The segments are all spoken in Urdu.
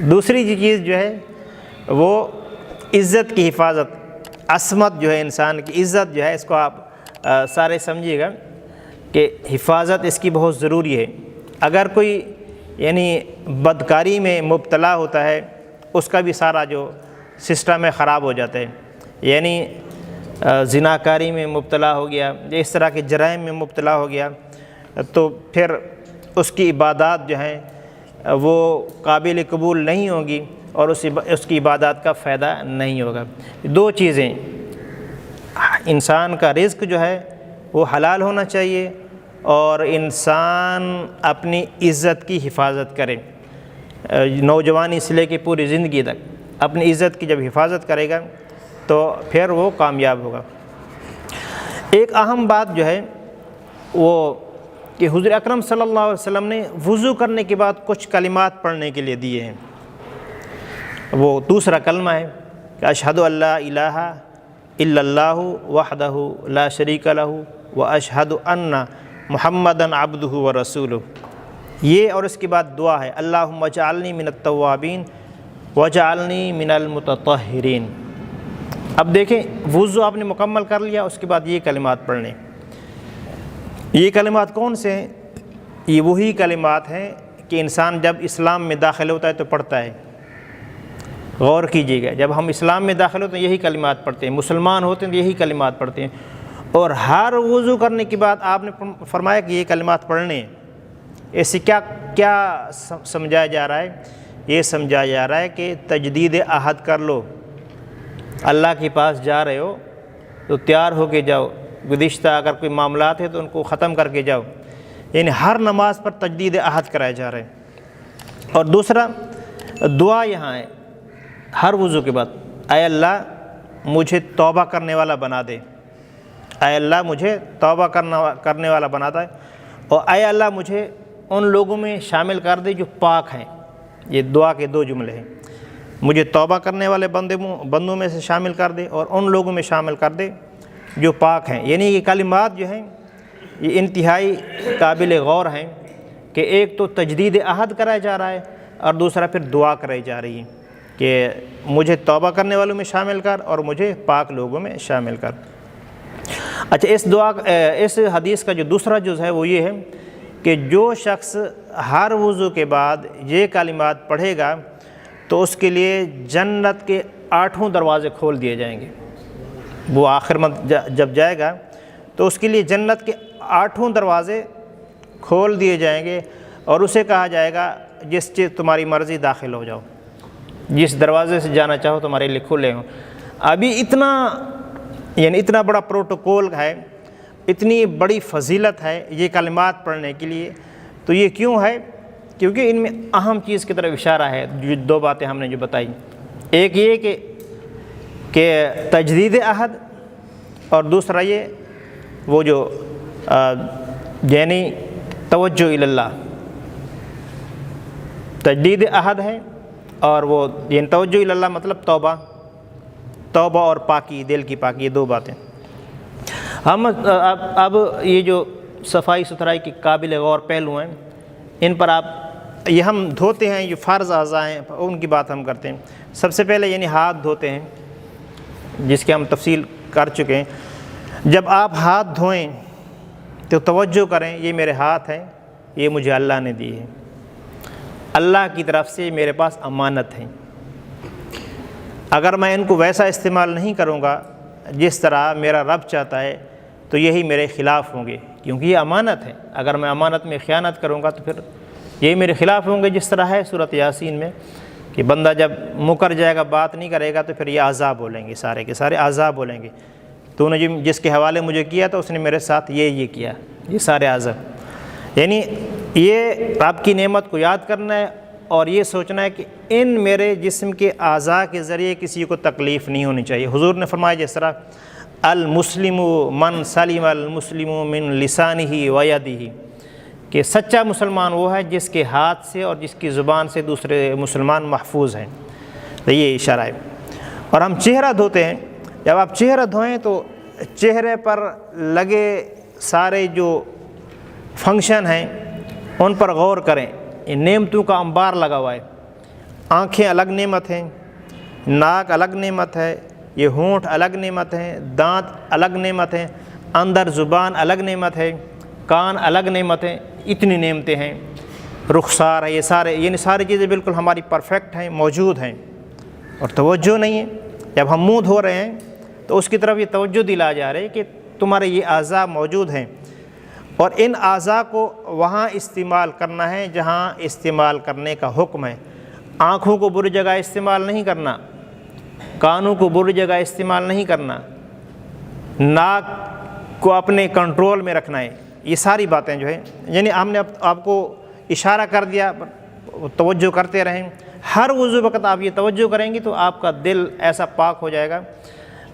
دوسری چیز جو ہے وہ عزت کی حفاظت، عصمت جو ہے انسان کی عزت جو ہے، اس کو آپ سارے سمجھیے گا کہ حفاظت اس کی بہت ضروری ہے۔ اگر کوئی یعنی بدکاری میں مبتلا ہوتا ہے، اس کا بھی سارا جو سسٹم ہے خراب ہو جاتا ہے۔ یعنی زناکاری میں مبتلا ہو گیا یا اس طرح کے جرائم میں مبتلا ہو گیا تو پھر اس کی عبادات جو ہیں وہ قابل قبول نہیں ہوں گی اور اس کی عبادات کا فائدہ نہیں ہوگا۔ دو چیزیں، انسان کا رزق جو ہے وہ حلال ہونا چاہیے اور انسان اپنی عزت کی حفاظت کرے۔ نوجوانی سے لے کے پوری زندگی تک اپنی عزت کی جب حفاظت کرے گا تو پھر وہ کامیاب ہوگا۔ ایک اہم بات جو ہے وہ کہ حضور اکرم صلی اللہ علیہ وسلم نے وضو کرنے کے بعد کچھ کلمات پڑھنے کے لیے دیے ہیں۔ وہ دوسرا کلمہ ہے کہ اشہد ان لا الہ الا اللہ وحدہ لا شریک لہ واشہد ان محمدً عبدہ ورسولہ، یہ، اور اس کے بعد دعا ہے اللہم اجعلنی من التوابین واجعلنی من المتطہرین۔ اب دیکھیں وضو آپ نے مکمل کر لیا، اس کے بعد یہ کلمات پڑھنے۔ یہ کلمات کون سے ہیں؟ یہ وہی کلمات ہیں کہ انسان جب اسلام میں داخل ہوتا ہے تو پڑھتا ہے۔ غور کیجیے گا، جب ہم اسلام میں داخل ہوتے ہیں یہی کلمات پڑھتے ہیں، مسلمان ہوتے ہیں تو یہی کلمات پڑھتے ہیں، اور ہر وضو کرنے کے بعد آپ نے فرمایا کہ یہ کلمات پڑھنے ہیں۔ اس سے کیا سمجھایا جا رہا ہے؟ یہ سمجھایا جا رہا ہے کہ تجدید عہد کر لو، اللہ کے پاس جا رہے ہو تو تیار ہو کے جاؤ، گزشتہ اگر کوئی معاملات ہیں تو ان کو ختم کر کے جاؤ، یعنی ہر نماز پر تجدید عہد کرایا جا رہا ہے۔ اور دوسرا دعا یہاں ہے ہر وضو کے بعد، اے اللہ مجھے توبہ کرنے والا بنا دے، اے اللہ مجھے توبہ کرنے والا بنا دے، اور اے اللہ مجھے ان لوگوں میں شامل کر دے جو پاک ہیں۔ یہ دعا کے دو جملے ہیں، مجھے توبہ کرنے والے بندوں میں سے شامل کر دے اور ان لوگوں میں شامل کر دے جو پاک ہیں۔ یعنی یہ کلمات جو ہیں یہ انتہائی قابل غور ہیں کہ ایک تو تجدید عہد کرایا جا رہا ہے اور دوسرا پھر دعا کرائی جا رہی ہے کہ مجھے توبہ کرنے والوں میں شامل کر اور مجھے پاک لوگوں میں شامل کر۔ اچھا، اس حدیث کا جو دوسرا جز ہے وہ یہ ہے کہ جو شخص ہر وضو کے بعد یہ کلمات پڑھے گا تو اس کے لیے جنت کے 8 دروازے کھول دیے جائیں گے۔ وہ آخر میں جب جائے گا تو اس کے لیے جنت کے 8 دروازے کھول دیے جائیں گے اور اسے کہا جائے گا جس چیز تمہاری مرضی داخل ہو جاؤ، جس دروازے سے جانا چاہو تمہارے لیے کھلے ہوں۔ ابھی اتنا بڑا پروٹوکول ہے، اتنی بڑی فضیلت ہے یہ کلمات پڑھنے کے لیے، تو یہ کیوں ہے؟ کیونکہ ان میں اہم چیز کی طرف اشارہ ہے۔ جو دو باتیں ہم نے جو بتائی، ایک یہ کہ تجدید عہد، اور دوسرا یہ وہ جو یعنی توجہ اللہ، تجدید عہد ہے اور وہ یعنی توجہ اللہ مطلب توبہ اور پاکی، دل کی پاکی، یہ دو باتیں۔ ہم اب یہ جو صفائی ستھرائی کے قابل غور پہلو ہیں ان پر یہ ہم دھوتے ہیں، یہ فرض اعضاء ہیں ان کی بات ہم کرتے ہیں۔ سب سے پہلے یعنی ہاتھ دھوتے ہیں، جس کی ہم تفصیل کر چکے ہیں۔ جب آپ ہاتھ دھوئیں تو توجہ کریں، یہ میرے ہاتھ ہیں، یہ مجھے اللہ نے دی ہے، اللہ کی طرف سے میرے پاس امانت ہے۔ اگر میں ان کو ویسا استعمال نہیں کروں گا جس طرح میرا رب چاہتا ہے تو یہی میرے خلاف ہوں گے، کیونکہ یہ امانت ہے۔ اگر میں امانت میں خیانت کروں گا تو پھر یہی میرے خلاف ہوں گے، جس طرح ہے سورۃ یاسین میں کہ بندہ جب مکر جائے گا، بات نہیں کرے گا تو پھر یہ اعضاء بولیں گے، سارے کے سارے اعضاء بولیں گے، تو نے جس کے حوالے مجھے کیا تھا اس نے میرے ساتھ یہ کیا، یہ سارے اعضاء۔ یعنی یہ آپ کی نعمت کو یاد کرنا ہے اور یہ سوچنا ہے کہ ان میرے جسم کے اعضاء کے ذریعے کسی کو تکلیف نہیں ہونی چاہیے۔ حضور نے فرمایا جس طرح المسلم من سلم المسلم من لسانہ و یدہ، کہ سچا مسلمان وہ ہے جس کے ہاتھ سے اور جس کی زبان سے دوسرے مسلمان محفوظ ہیں، تو یہ اشارہ ہے۔ اور ہم چہرہ دھوتے ہیں، جب آپ چہرہ دھوئیں تو چہرے پر لگے سارے جو فنکشن ہیں ان پر غور کریں۔ نعمتوں کا انبار لگا ہوا ہے، آنکھیں الگ نعمت ہیں، ناک الگ نعمت ہے، یہ ہونٹ الگ نعمت ہیں، دانت الگ نعمت ہیں، اندر زبان الگ نعمت ہے، کان الگ نعمت ہیں، اتنی نعمتیں ہیں، رخسار ہے، یہ ساری چیزیں بالکل ہماری پرفیکٹ ہیں، موجود ہیں، اور توجہ نہیں ہے۔ جب ہم منہ دھو رہے ہیں تو اس کی طرف یہ توجہ دلا جا رہی ہے کہ تمہارے یہ اعضاء موجود ہیں، اور ان اعضاء کو وہاں استعمال کرنا ہے جہاں استعمال کرنے کا حکم ہے۔ آنکھوں کو بری جگہ استعمال نہیں کرنا، کانوں کو بری جگہ استعمال نہیں کرنا، ناک کو اپنے کنٹرول میں رکھنا ہے۔ یہ ساری باتیں جو ہیں، یعنی ہم نے آپ کو اشارہ کر دیا، توجہ کرتے رہیں۔ ہر وضو وقت آپ یہ توجہ کریں گی تو آپ کا دل ایسا پاک ہو جائے گا،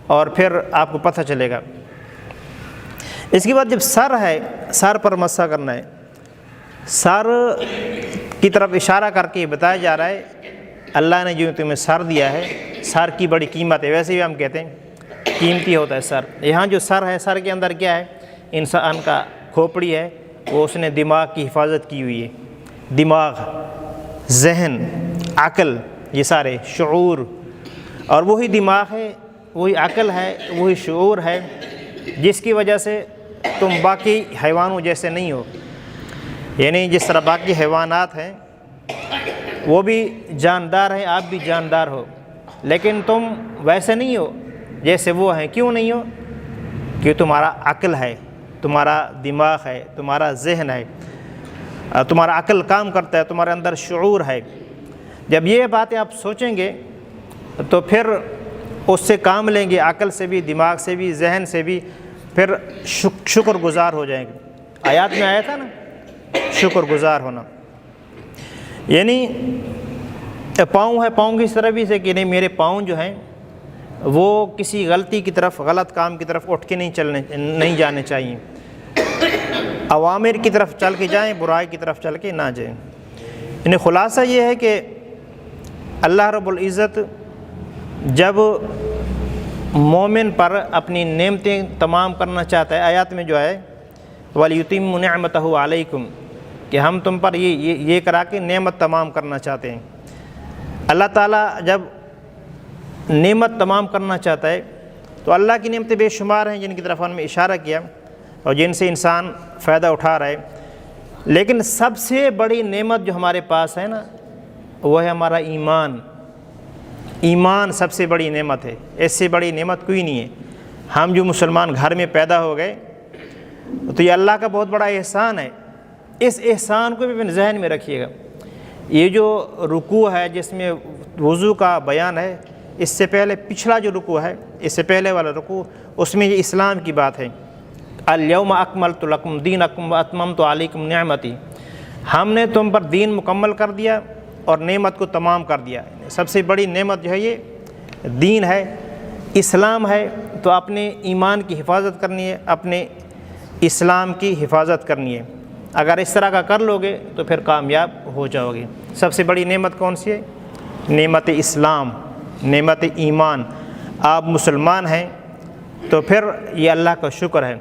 اور پھر آپ کو پتہ چلے گا۔ اس کے بعد جب سر ہے، سر پر مسح کرنا ہے۔ سر کی طرف اشارہ کر کے بتایا جا رہا ہے اللہ نے جو تمہیں سر دیا ہے، سر کی بڑی قیمت ہے۔ ویسے بھی ہم کہتے ہیں قیمتی ہوتا ہے سر۔ یہاں جو سر ہے، سر کے اندر کیا ہے؟ انسان کا کھوپڑی ہے، وہ اس نے دماغ کی حفاظت کی ہوئی ہے۔ دماغ، ذہن، عقل، یہ سارے شعور، اور وہی دماغ ہے، وہی عقل ہے، وہی شعور ہے جس کی وجہ سے تم باقی حیوانوں جیسے نہیں ہو۔ یعنی جس طرح باقی حیوانات ہیں وہ بھی جاندار ہیں، آپ بھی جاندار ہو، لیکن تم ویسے نہیں ہو جیسے وہ ہیں۔ کیوں نہیں ہو؟ کہ تمہارا عقل ہے، تمہارا دماغ ہے، تمہارا ذہن ہے، تمہارا عقل کام کرتا ہے، تمہارے اندر شعور ہے۔ جب یہ باتیں آپ سوچیں گے تو پھر اس سے کام لیں گے، عقل سے بھی، دماغ سے بھی، ذہن سے بھی، پھر شکر گزار ہو جائیں گے۔ آیات میں آیا تھا نا، شکر گزار ہونا۔ یعنی پاؤں ہے، پاؤں کی اس طرح بھی سے کہ نہیں، میرے پاؤں جو ہیں وہ کسی غلطی کی طرف، غلط کام کی طرف اٹھ کے نہیں جانے چاہیے۔ اوامر کی طرف چل کے جائیں، برائی کی طرف چل کے نہ جائیں۔ یعنی خلاصہ یہ ہے کہ اللہ رب العزت جب مومن پر اپنی نعمتیں تمام کرنا چاہتا ہے، آیات میں جو ہے وَلِيُتِمُّ نِعْمَتَهُ عَلَيْكُمْ، کہ ہم تم پر یہ کرا کے نعمت تمام کرنا چاہتے ہیں۔ اللہ تعالیٰ جب نعمت تمام کرنا چاہتا ہے تو اللہ کی نعمتیں بے شمار ہیں جن کی طرف ہم نے اشارہ کیا اور جن سے انسان فائدہ اٹھا رہا ہے، لیکن سب سے بڑی نعمت جو ہمارے پاس ہے نا، وہ ہے ہمارا ایمان۔ ایمان سب سے بڑی نعمت ہے، اس سے بڑی نعمت کوئی نہیں ہے۔ ہم جو مسلمان گھر میں پیدا ہو گئے تو یہ اللہ کا بہت بڑا احسان ہے۔ اس احسان کو بھی اپنے ذہن میں رکھیے گا۔ یہ جو رکوع ہے جس میں وضو کا بیان ہے، اس سے پہلے پچھلا جو رکوع ہے، اس سے پہلے والا رکوع، اس میں یہ اسلام کی بات ہے۔ الیوم اکملت لکم دینکم واتممت علیکم نعمتی، ہم نے تم پر دین مکمل کر دیا اور نعمت کو تمام کر دیا۔ سب سے بڑی نعمت جو ہے یہ دین ہے، اسلام ہے۔ تو اپنے ایمان کی حفاظت کرنی ہے، اپنے اسلام کی حفاظت کرنی ہے۔ اگر اس طرح کا کر لو گے تو پھر کامیاب ہو جاؤ گے۔ سب سے بڑی نعمت کون سی ہے؟ نعمت اسلام، نعمت ایمان۔ آپ مسلمان ہیں تو پھر یہ اللہ کا شکر ہے۔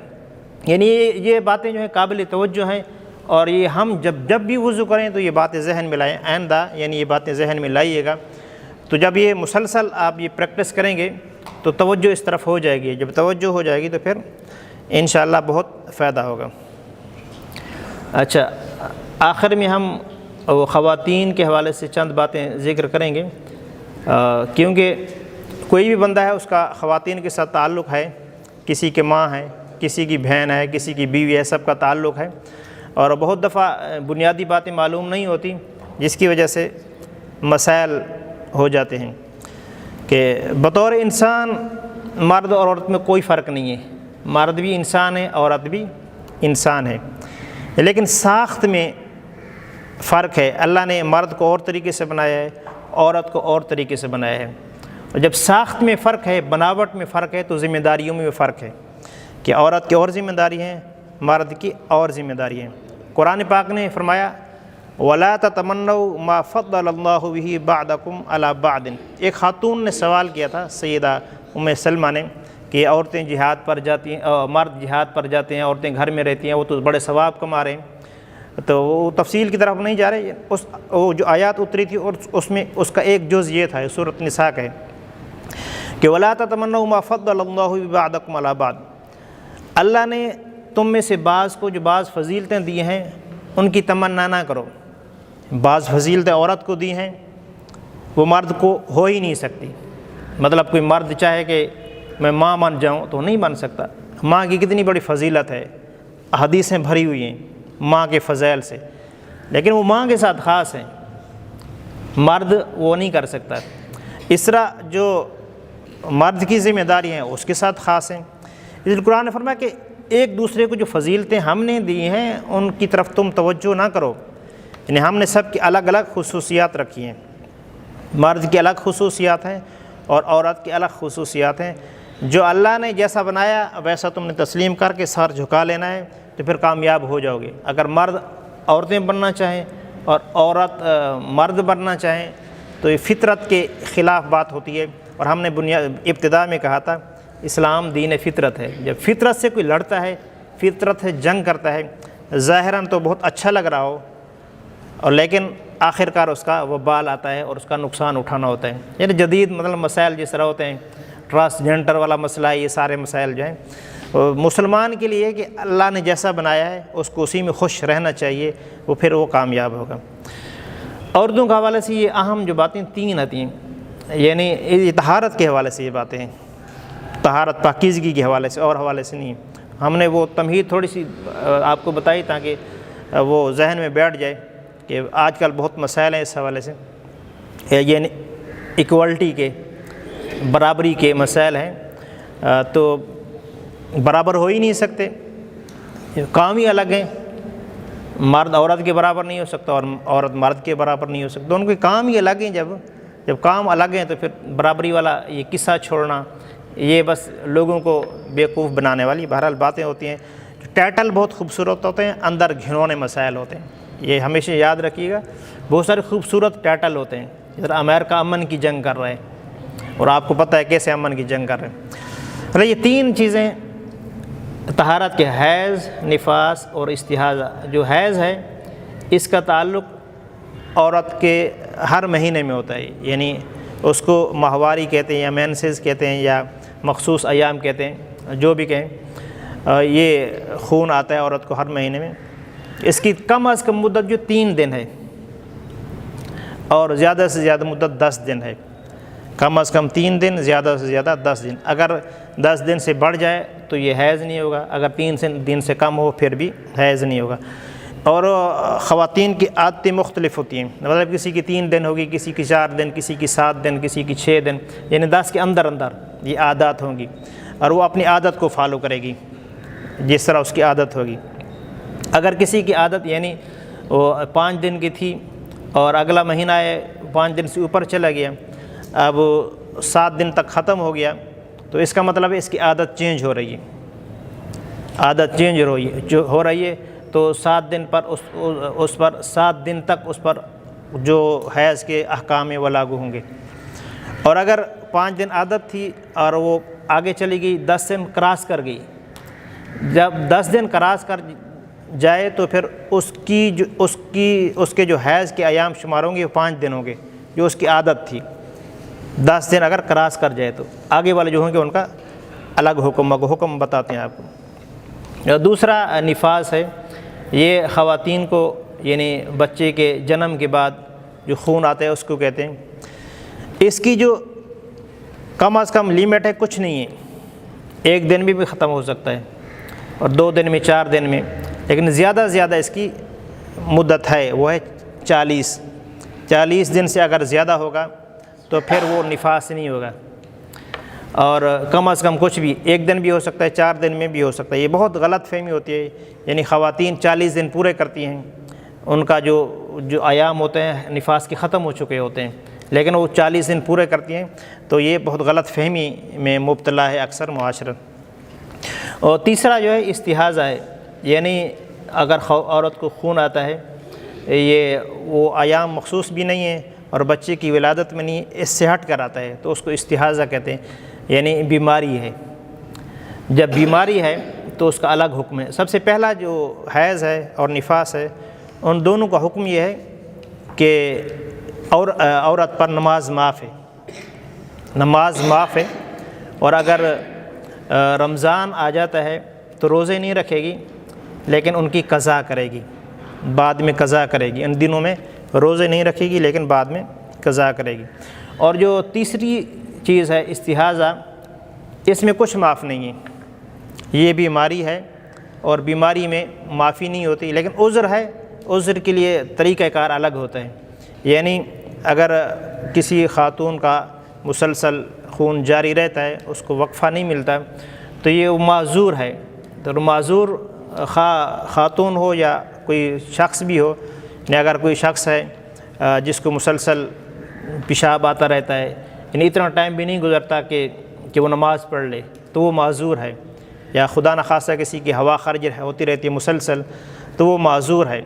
یعنی یہ باتیں جو ہیں قابل توجہ ہیں، اور یہ ہم جب بھی وضو کریں تو یہ باتیں ذہن میں لائیں آئندہ، یعنی یہ باتیں ذہن میں لائیے گا۔ تو جب یہ مسلسل آپ یہ پریکٹس کریں گے تو توجہ اس طرف ہو جائے گی۔ جب توجہ ہو جائے گی تو پھر انشاءاللہ بہت فائدہ ہوگا۔ اچھا، آخر میں ہم خواتین کے حوالے سے چند باتیں ذکر کریں گے، کیونکہ کوئی بھی بندہ ہے اس کا خواتین کے ساتھ تعلق ہے، کسی کے ماں ہے، کسی کی بہن ہے، کسی کی بیوی ہے، سب کا تعلق ہے، اور بہت دفعہ بنیادی باتیں معلوم نہیں ہوتی جس کی وجہ سے مسائل ہو جاتے ہیں۔ کہ بطور انسان مرد اور عورت میں کوئی فرق نہیں ہے، مرد بھی انسان ہے، عورت بھی انسان ہے، لیکن ساخت میں فرق ہے۔ اللہ نے مرد کو اور طریقے سے بنایا ہے، عورت کو اور طریقے سے بنایا ہے۔ اور جب ساخت میں فرق ہے، بناوٹ میں فرق ہے، تو ذمہ داریوں میں بھی فرق ہے کہ عورت کی اور ذمہ داری ہیں، مرد کی اور ذمہ داری ہیں۔ قرآن پاک نے فرمایا وَلَا تَتَمَنَّوْا مَا فَضَّلَ اللَّهُ بِهِ بَعْضَكُمْ عَلَى بَعْضٍ۔ ایک خاتون نے سوال کیا تھا سیدہ سلمہ نے کہ عورتیں جہاد پر جاتی ہیں، مرد جہاد پر جاتے ہیں، عورتیں گھر میں رہتی ہیں، وہ تو بڑے ثواب کما رہے ہیں، تو وہ تفصیل کی طرف نہیں جا رہے، وہ جو آیات اتری تھی اور اس میں اس کا ایک جز یہ تھا، سورۃ نساء کا ہے کہ وَلَا تَتَمَنَّوْا مَا فَضَّلَ اللَّهُ بِبَعْضِكُمْ عَلَىٰ بَعْضٍ، اللہ نے تم میں سے بعض کو جو بعض فضیلتیں دی ہیں ان کی تمنا نہ کرو۔ بعض فضیلتیں عورت کو دی ہیں وہ مرد کو ہو ہی نہیں سکتی، مطلب کوئی مرد چاہے کہ میں ماں بن جاؤں تو نہیں بن سکتا۔ ماں کی کتنی بڑی فضیلت ہے، حدیثیں بھری ہوئی ہیں ماں کے فضائل سے، لیکن وہ ماں کے ساتھ خاص ہیں، مرد وہ نہیں کر سکتا۔ اس طرح جو مرد کی ذمہ داری ہیں اس کے ساتھ خاص ہیں۔ اس لیے قرآن نے فرمایا کہ ایک دوسرے کو جو فضیلتیں ہم نے دی ہیں ان کی طرف تم توجہ نہ کرو، یعنی ہم نے سب کی الگ الگ خصوصیات رکھی ہیں، مرد کی الگ خصوصیات ہیں اور عورت کی الگ خصوصیات ہیں۔ جو اللہ نے جیسا بنایا ویسا تم نے تسلیم کر کے سر جھکا لینا ہے تو پھر کامیاب ہو جاؤ گے۔ اگر مرد عورتیں بننا چاہیں اور عورت مرد بننا چاہیں تو یہ فطرت کے خلاف بات ہوتی ہے، اور ہم نے ابتدا میں کہا تھا اسلام دین فطرت ہے۔ جب فطرت سے کوئی لڑتا ہے، فطرت سے جنگ کرتا ہے، ظاہراً تو بہت اچھا لگ رہا ہو اور لیکن آخر کار اس کا وبال آتا ہے اور اس کا نقصان اٹھانا ہوتا ہے۔ یعنی جدید مطلب مسائل جس طرح ہوتے ہیں، ٹرانسجنڈر والا مسئلہ ہے، یہ سارے مسائل جو ہیں مسلمان کے لیے کہ اللہ نے جیسا بنایا ہے اس کو اسی میں خوش رہنا چاہیے، وہ پھر وہ کامیاب ہوگا۔ عورتوں کے حوالے سے یہ اہم جو باتیں تین آتی ہیں، یعنی یہ طہارت کے حوالے سے یہ باتیں ہیں، طہارت پاکیزگی کے حوالے سے اور حوالے سے نہیں۔ ہم نے وہ تمہید تھوڑی سی آپ کو بتائی تاکہ وہ ذہن میں بیٹھ جائے کہ آج کل بہت مسائل ہیں اس حوالے سے، یعنی ایکوالٹی کے، برابری کے مسائل ہیں، تو برابر ہو ہی نہیں سکتے، کام ہی الگ ہیں، مرد عورت کے برابر نہیں ہو سکتا اور عورت مرد کے برابر نہیں ہو سکتا، ان کے کام ہی الگ ہیں۔ جب کام الگ ہیں تو پھر برابری والا یہ قصہ چھوڑنا یہ بس لوگوں کو بیوقوف بنانے والی بہرحال باتیں ہوتی ہیں۔ ٹائٹل بہت خوبصورت ہوتے ہیں، اندر گھنونے مسائل ہوتے ہیں، یہ ہمیشہ یاد رکھیے گا۔ بہت سارے خوبصورت ٹائٹل ہوتے ہیں، جس طرح امریکہ امن کی جنگ کر رہا ہے اور آپ کو پتہ ہے کیسے امن کی جنگ کر رہے ہیں۔ یہ تین چیزیں طہارت کے، حیض، نفاس اور استحاضہ۔ جو حیض ہے اس کا تعلق عورت کے ہر مہینے میں ہوتا ہے، یعنی اس کو ماہواری کہتے ہیں یا مینسز کہتے ہیں یا مخصوص ایام کہتے ہیں، جو بھی کہیں، یہ خون آتا ہے عورت کو ہر مہینے میں۔ اس کی کم از کم مدت جو 3 دن ہے اور زیادہ سے زیادہ مدت 10 دن ہے۔ کم از کم 3 دن، زیادہ سے زیادہ 10 دن۔ اگر 10 دن سے بڑھ جائے تو یہ حیض نہیں ہوگا، اگر 3 دن سے کم ہو پھر بھی حیض نہیں ہوگا۔ اور خواتین کی عادتیں مختلف ہوتی ہیں، مطلب کسی کی 3 دن ہوگی، کسی کی 4 دن، کسی کی 7 دن، کسی کی 6 دن، یعنی 10 کے اندر یہ عادات ہوں گی، اور وہ اپنی عادت کو فالو کرے گی جس طرح اس کی عادت ہوگی۔ اگر کسی کی عادت یعنی وہ 5 دن کی تھی اور اگلا مہینہ ہے 5 دن سے اوپر چلا گیا، اب 7 دن تک ختم ہو گیا، تو اس کا مطلب ہے اس کی عادت چینج ہو رہی ہے، عادت چینج ہو رہی ہے، تو 7 دن پر اس پر 7 دن تک اس پر جو حیض کے احکام وہ لاگو ہوں گے۔ اور اگر 5 دن عادت تھی اور وہ آگے چلی گئی، 10 دن کراس کر گئی، جب 10 دن کراس کر جائے تو پھر اس کے جو حیض کے ایام شمار ہوں گے وہ 5 دن ہوں گے جو اس کی عادت تھی۔ 10 دن اگر کراس کر جائے تو آگے والے جو ہوں گے ان کا الگ حکم بتاتے ہیں آپ کو۔ دوسرا نفاس ہے، یہ خواتین کو یعنی بچے کے جنم کے بعد جو خون آتا ہے اس کو کہتے ہیں۔ اس کی جو کم از کم لیمٹ ہے کچھ نہیں ہے، 1 دن بھی ختم ہو سکتا ہے اور 2 دن میں، 4 دن میں، لیکن زیادہ سے زیادہ اس کی مدت ہے وہ ہے 40 دن سے اگر زیادہ ہوگا تو پھر وہ نفاس نہیں ہوگا، اور کم از کم کچھ بھی 1 دن بھی ہو سکتا ہے، 4 دن میں بھی ہو سکتا ہے۔ یہ بہت غلط فہمی ہوتی ہے، یعنی خواتین 40 دن پورے کرتی ہیں، ان کا جو ایام ہوتے ہیں نفاس کے ختم ہو چکے ہوتے ہیں، لیکن وہ 40 دن پورے کرتی ہیں، تو یہ بہت غلط فہمی میں مبتلا ہے اکثر معاشرہ۔ اور تیسرا جو ہے استحاضہ ہے، یعنی اگر عورت کو خون آتا ہے، یہ وہ ایام مخصوص بھی نہیں ہیں اور بچے کی ولادت میں نہیں، اس سے ہٹ کر آتا ہے تو اس کو استحاضہ کہتے ہیں، یعنی بیماری ہے۔ جب بیماری ہے تو اس کا الگ حکم ہے۔ سب سے پہلا جو حیض ہے اور نفاس ہے ان دونوں کا حکم یہ ہے کہ عورت پر نماز معاف ہے، نماز معاف ہے، اور اگر رمضان آ جاتا ہے تو روزے نہیں رکھے گی، لیکن ان کی قضا کرے گی، بعد میں قضا کرے گی۔ ان دنوں میں روزے نہیں رکھے گی لیکن بعد میں قضا کرے گی۔ اور جو تیسری چیز ہے استحاضہ، اس میں کچھ معاف نہیں ہے، یہ بیماری ہے اور بیماری میں معافی نہیں ہوتی، لیکن عذر ہے، عذر کے لیے طریقہ کار الگ ہوتا ہے۔ یعنی اگر کسی خاتون کا مسلسل خون جاری رہتا ہے، اس کو وقفہ نہیں ملتا، تو یہ معذور ہے۔ تو معذور خاتون ہو یا کوئی شخص بھی ہو، یعنی اگر کوئی شخص ہے جس کو مسلسل پیشاب آتا رہتا ہے، یعنی اتنا ٹائم بھی نہیں گزرتا کہ وہ نماز پڑھ لے، تو وہ معذور ہے، یا خدا نخواستہ کسی کی ہوا خارج ہوتی رہتی ہے مسلسل، تو وہ معذور ہے۔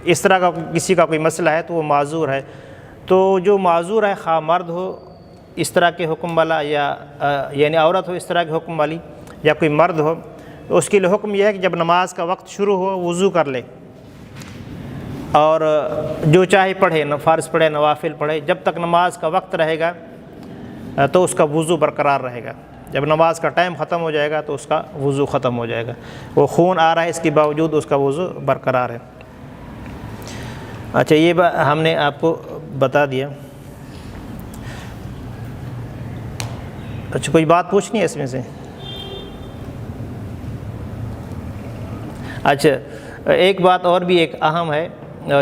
اس طرح کا کسی کا کوئی مسئلہ ہے تو وہ معذور ہے۔ تو جو معذور ہے، خواہ مرد ہو اس طرح کے حکم والا، یا یعنی عورت ہو اس طرح کے حکم والی، یا کوئی مرد ہو، تو اس کے لیے حکم یہ ہے کہ جب نماز کا وقت شروع ہو وضو کر لے، اور جو چاہے پڑھے، فرض پڑھے، نوافل پڑھے، جب تک نماز کا وقت رہے گا تو اس کا وضو برقرار رہے گا۔ جب نماز کا ٹائم ختم ہو جائے گا تو اس کا وضو ختم ہو جائے گا۔ وہ خون آ رہا ہے، اس کے باوجود اس کا وضو برقرار ہے۔ اچھا، یہ ہم نے آپ کو بتا دیا۔ اچھا، کوئی بات پوچھنی ہے اس میں سے؟ اچھا، ایک بات اور بھی ایک اہم ہے،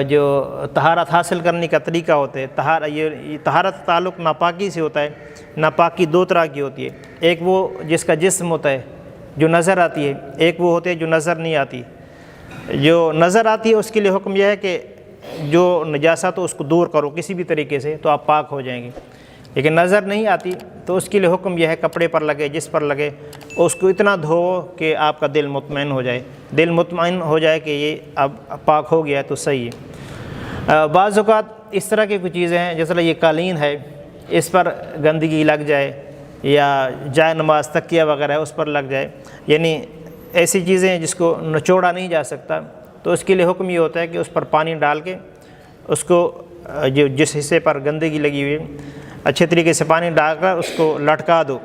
جو طہارت حاصل کرنے کا طریقہ ہوتا ہے۔ یہ طہارت تعلق ناپاکی سے ہوتا ہے۔ ناپاکی دو طرح کی ہوتی ہے، ایک وہ جس کا جسم ہوتا ہے جو نظر آتی ہے، ایک وہ ہوتے ہے جو نظر نہیں آتی۔ جو نظر آتی ہے اس کے لیے حکم یہ ہے کہ جو نجاست ہو اس کو دور کرو کسی بھی طریقے سے، تو آپ پاک ہو جائیں گے۔ لیکن نظر نہیں آتی تو اس کے لیے حکم یہ ہے کپڑے پر لگے، جس پر لگے، اس کو اتنا دھو کہ آپ کا دل مطمئن ہو جائے، دل مطمئن ہو جائے کہ یہ اب پاک ہو گیا تو صحیح ہے۔ بعض اوقات اس طرح کی کچھ چیزیں ہیں، جیسے یہ قالین ہے، اس پر گندگی لگ جائے، یا جائے نماز تکیہ وغیرہ ہے اس پر لگ جائے، یعنی ایسی چیزیں ہیں جس کو نچوڑا نہیں جا سکتا، تو اس کے لیے حکم یہ ہوتا ہے کہ اس پر پانی ڈال کے اس کو جس حصے پر گندگی لگی ہوئی ہے اچھے طریقے سے پانی ڈال کر اس کو لٹکا دو،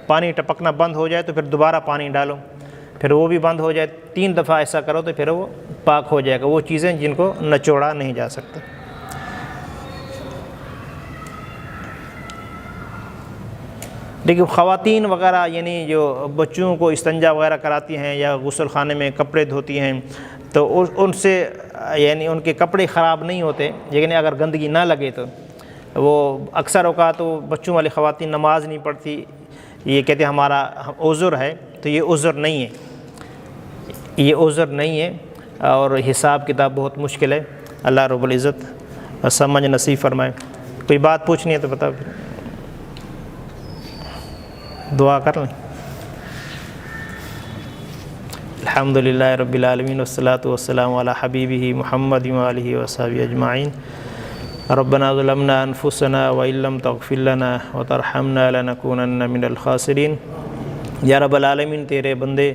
پانی ٹپکنا بند ہو جائے تو پھر دوبارہ پانی ڈالو، پھر وہ بھی بند ہو جائے، 3 دفعہ ایسا کرو تو پھر وہ پاک ہو جائے گا۔ وہ چیزیں جن کو نچوڑا نہیں جا سکتا۔ لیکن خواتین وغیرہ، یعنی جو بچوں کو استنجا وغیرہ کراتی ہیں یا غسل خانے میں کپڑے دھوتی ہیں، تو ان سے یعنی ان کے کپڑے خراب نہیں ہوتے، لیکن اگر گندگی نہ لگے تو وہ اکثر اوقات وہ بچوں والی خواتین نماز نہیں پڑھتی، یہ کہتے ہیں ہمارا عذر ہے، تو یہ عذر نہیں ہے، یہ عذر نہیں ہے، اور حساب کتاب بہت مشکل ہے۔ اللہ رب العزت سمجھ نصیب فرمائے۔ کوئی بات پوچھنی ہے تو بتاؤ، دعا کر لیں۔ الحمدللہ رب العالمین والصلاة والسلام علی حبیبہ محمد وآلہ وصحبہ اجمعین۔ ربنا ظلمنا انفسنا وإن لم تغفر لنا وترحمنا لنكونن من الخاسرین۔ یا رب العالمین، تیرے بندے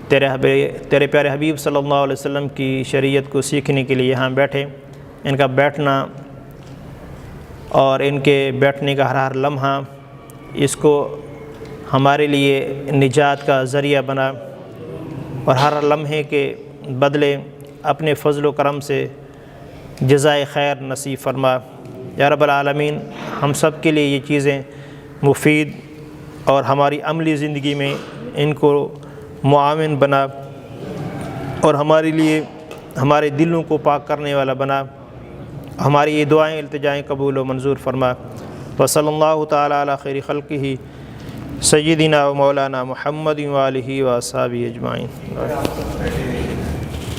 تیرے پیارے حبیب صلی اللہ علیہ وسلم کی شریعت کو سیکھنے کے لیے یہاں بیٹھے، ان کا بیٹھنا اور ان کے بیٹھنے کا ہر لمحہ اس کو ہمارے لیے نجات کا ذریعہ بنا، اور ہر لمحے کے بدلے اپنے فضل و کرم سے جزائے خیر نصیب فرما۔ یا رب العالمین، ہم سب کے لیے یہ چیزیں مفید اور ہماری عملی زندگی میں ان کو معاون بنا، اور ہمارے لیے ہمارے دلوں کو پاک کرنے والا بنا۔ ہماری یہ دعائیں التجائیں قبول و منظور فرما۔ وصلی اللہ تعالی علی خیر خلقہ سیدنا و مولانا محمد وآلہ وصحبہ اجمعین۔